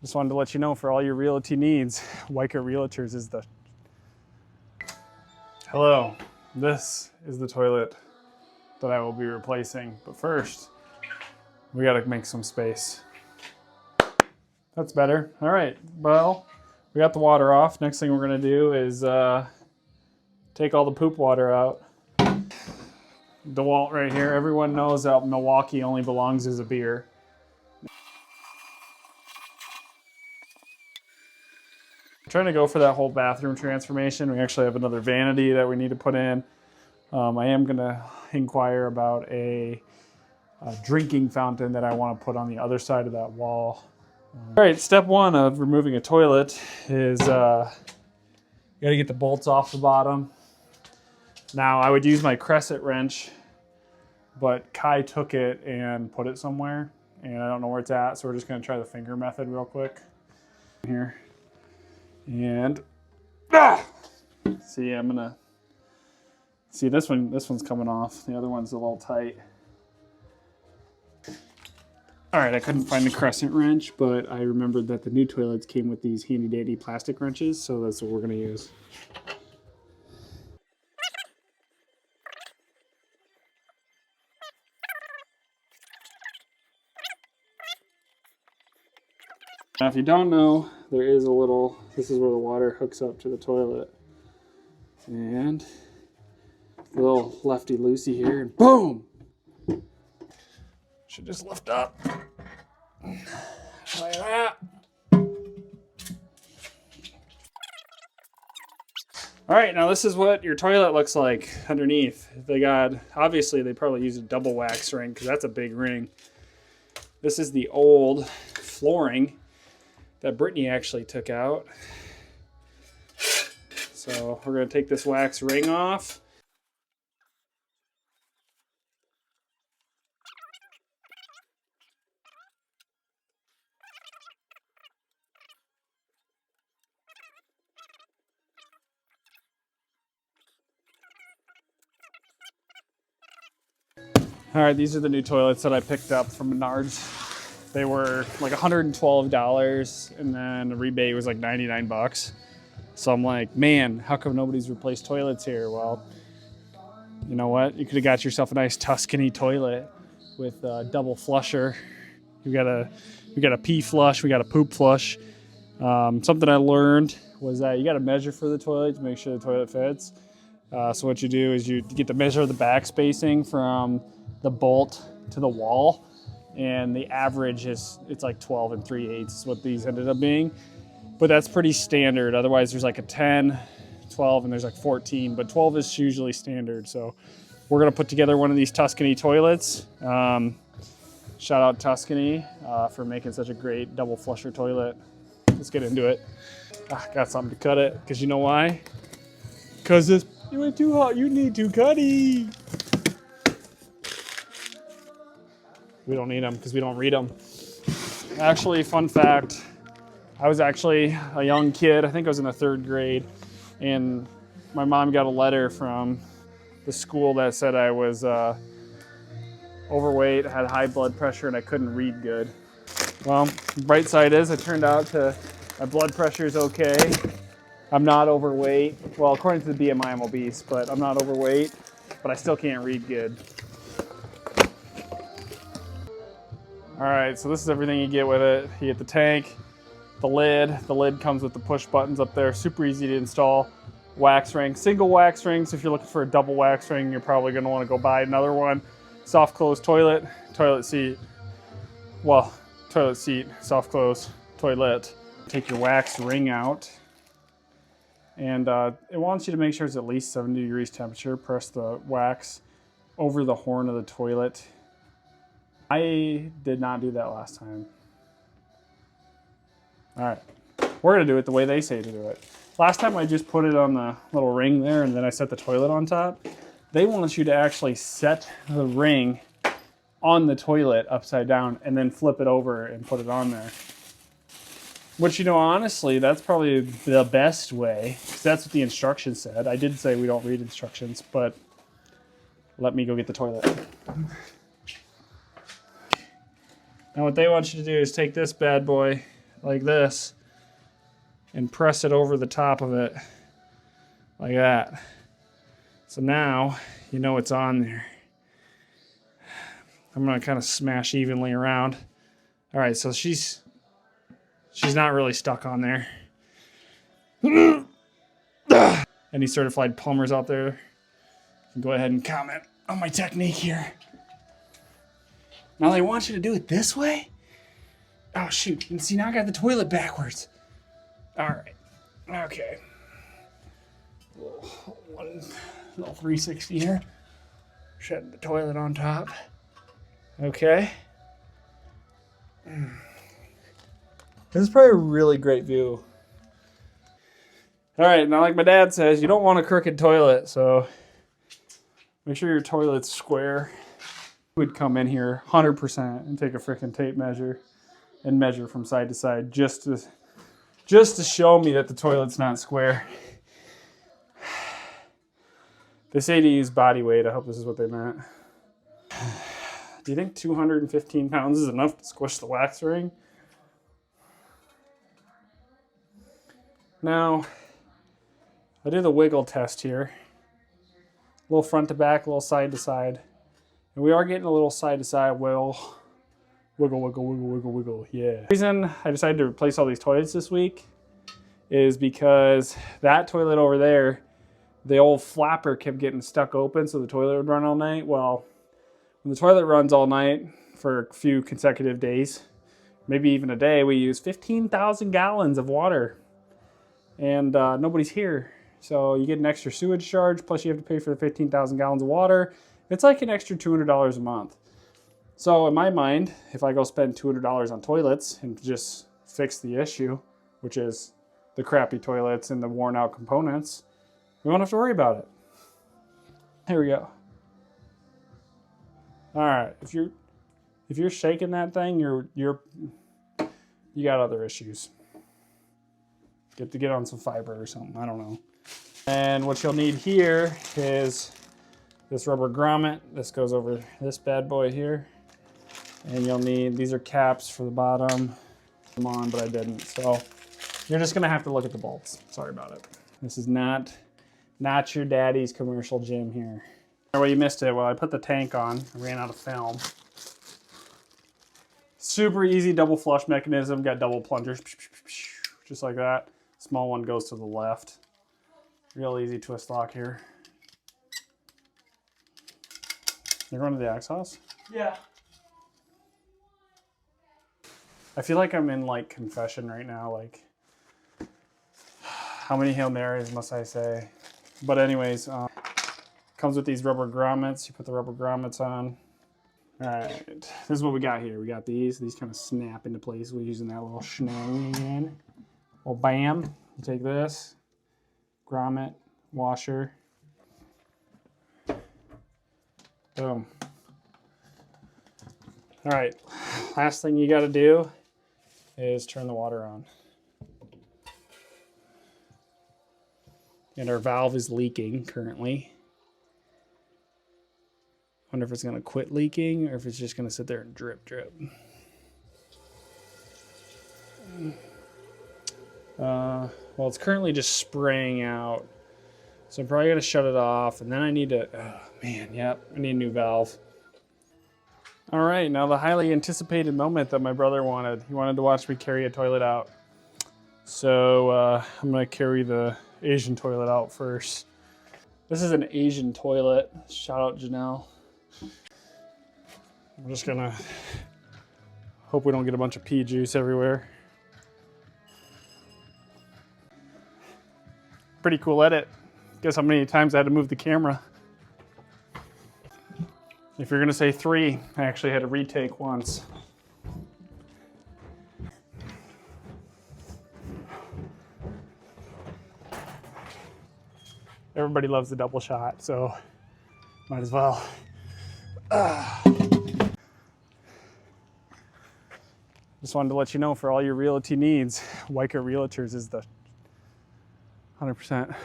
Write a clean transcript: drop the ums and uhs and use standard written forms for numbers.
Just wanted to let you know, for all your realty needs, Weichert Realtors is the... Hello, this is the toilet that I will be replacing. But first, we gotta make some space. That's better. All right, well, we got the water off. Next thing we're gonna do is take all the poop water out. DeWalt right here. Everyone knows that Milwaukee only belongs as a beer. I'm trying to go for that whole bathroom transformation. We actually have another vanity that we need to put in. I am gonna inquire about a drinking fountain that I want to put on the other side of that wall. All right, step one of removing a toilet is you gotta get the bolts off the bottom. Now, I would use my crescent wrench, but Kai took it and put it somewhere, and I don't know where it's at, so we're just gonna try the finger method real quick. Here. And, see, I'm gonna, see this one's coming off. The other one's a little tight. All right, I couldn't find the crescent wrench, but I remembered that the new toilets came with these handy dandy plastic wrenches, so that's what we're gonna use. Now, if you don't know, there is a little, this is where the water hooks up to the toilet. And a little lefty-loosey here, and boom! Should just lift up. Like that. All right, now this is what your toilet looks like underneath. They got, obviously they probably used a double wax ring because that's a big ring. This is the old flooring that Brittany actually took out. So we're gonna take this wax ring off. All right, these are the new toilets that I picked up from Menards. They were like $112, and then the rebate was like 99 bucks. So I'm like, man, how come nobody's replaced toilets here? Well, you know what? You could have got yourself a nice Tuscany toilet with a double flusher. We got a pee flush, we got a poop flush. Something I learned was that you got to measure for the toilet to make sure the toilet fits. So what you do is you get to measure the back spacing from the bolt to the wall, and the average is, it's like 12 3/8 is what these ended up being. But that's pretty standard. Otherwise there's like a 10, 12, and there's like 14, but 12 is usually standard. So we're gonna put together one of these Tuscany toilets. Shout out Tuscany for making such a great double flusher toilet. Let's get into it. Got something to cut it, because you know why? Because it went too hot, you need to cutty. We don't need them because we don't read them. Actually, fun fact, I was actually a young kid. I think I was in the 3rd grade, and my mom got a letter from the school that said I was overweight, had high blood pressure, and I couldn't read good. Well, bright side is it turned out my blood pressure is okay. I'm not overweight. Well, according to the BMI, I'm obese, but I'm not overweight, but I still can't read good. All right, so this is everything you get with it. You get the tank, the lid. The lid comes with the push buttons up there. Super easy to install. Wax ring, single wax rings. If you're looking for a double wax ring, you're probably gonna wanna go buy another one. Soft close toilet, toilet seat. Well, toilet seat, soft close, toilet. Take your wax ring out. And it wants you to make sure it's at least 70 degrees temperature. Press the wax over the horn of the toilet. I did not do that last time. All right, we're gonna do it the way they say to do it. Last time I just put it on the little ring there, and then I set the toilet on top. They want you to actually set the ring on the toilet upside down and then flip it over and put it on there. Which, you know, honestly, that's probably the best way, because that's what the instructions said. I did say we don't read instructions, but let me go get the toilet. Now what they want you to do is take this bad boy like this and press it over the top of it like that. So now you know it's on there. I'm gonna kind of smash evenly around. All right, so she's not really stuck on there. Any certified plumbers out there can go ahead and comment on my technique here. Now they want you to do it this way? Oh shoot, and see now I got the toilet backwards. All right, okay. One little 360 here. Shutting the toilet on top. Okay. This is probably a really great view. All right, now like my dad says, you don't want a crooked toilet, so make sure your toilet's square. Would come in here 100% and take a freaking tape measure and measure from side to side just to show me that the toilet's not square. They say to use body weight. I hope this is what they meant. Do you think 215 pounds is enough to squish the wax ring? Now, I do the wiggle test here. A little front to back, a little side to side. And we are getting a little side to side wiggle. Wiggle, wiggle, wiggle, wiggle, wiggle, yeah. The reason I decided to replace all these toilets this week is because that toilet over there, the old flapper kept getting stuck open so the toilet would run all night. Well, when the toilet runs all night for a few consecutive days, maybe even a day, we use 15,000 gallons of water. And nobody's here. So you get an extra sewage charge, plus you have to pay for the 15,000 gallons of water. It's like an extra $200 a month. So in my mind, if I go spend $200 on toilets and just fix the issue, which is the crappy toilets and the worn out components, we won't have to worry about it. Here we go. All right, if you're shaking that thing, you got other issues. Get to get on some fiber or something, I don't know. And what you'll need here is this rubber grommet. This goes over this bad boy here. And you'll need, these are caps for the bottom. Come on, but I didn't. So you're just gonna have to look at the bolts. Sorry about it. This is not your daddy's commercial gym here. Well, you missed it. Well, I put the tank on. I ran out of film. Super easy double flush mechanism. Got double plungers, just like that. Small one goes to the left. Real easy twist lock here. You're going to the axe house? Yeah. I feel like I'm in like confession right now. Like, how many Hail Marys must I say? But anyways, comes with these rubber grommets. You put the rubber grommets on. All right, this is what we got here. We got these. These kind of snap into place. We're using that little snag again. Well, bam. You take this, grommet, washer. Boom. All right, last thing you got to do is turn the water on. And our valve is leaking currently. Wonder if it's gonna quit leaking or if it's just gonna sit there and drip, drip. Well, it's currently just spraying out. So I'm probably gonna shut it off, and then I need to, oh man, yep, I need a new valve. All right, now the highly anticipated moment that my brother wanted. He wanted to watch me carry a toilet out. So I'm gonna carry the Asian toilet out first. This is an Asian toilet. Shout out Janelle. I'm just gonna hope we don't get a bunch of pea juice everywhere. Pretty cool edit. Guess how many times I had to move the camera. If you're gonna say 3, I actually had to retake once. Everybody loves the double shot, so might as well. Just wanted to let you know, for all your realty needs, Weichert Realtors is the 100%.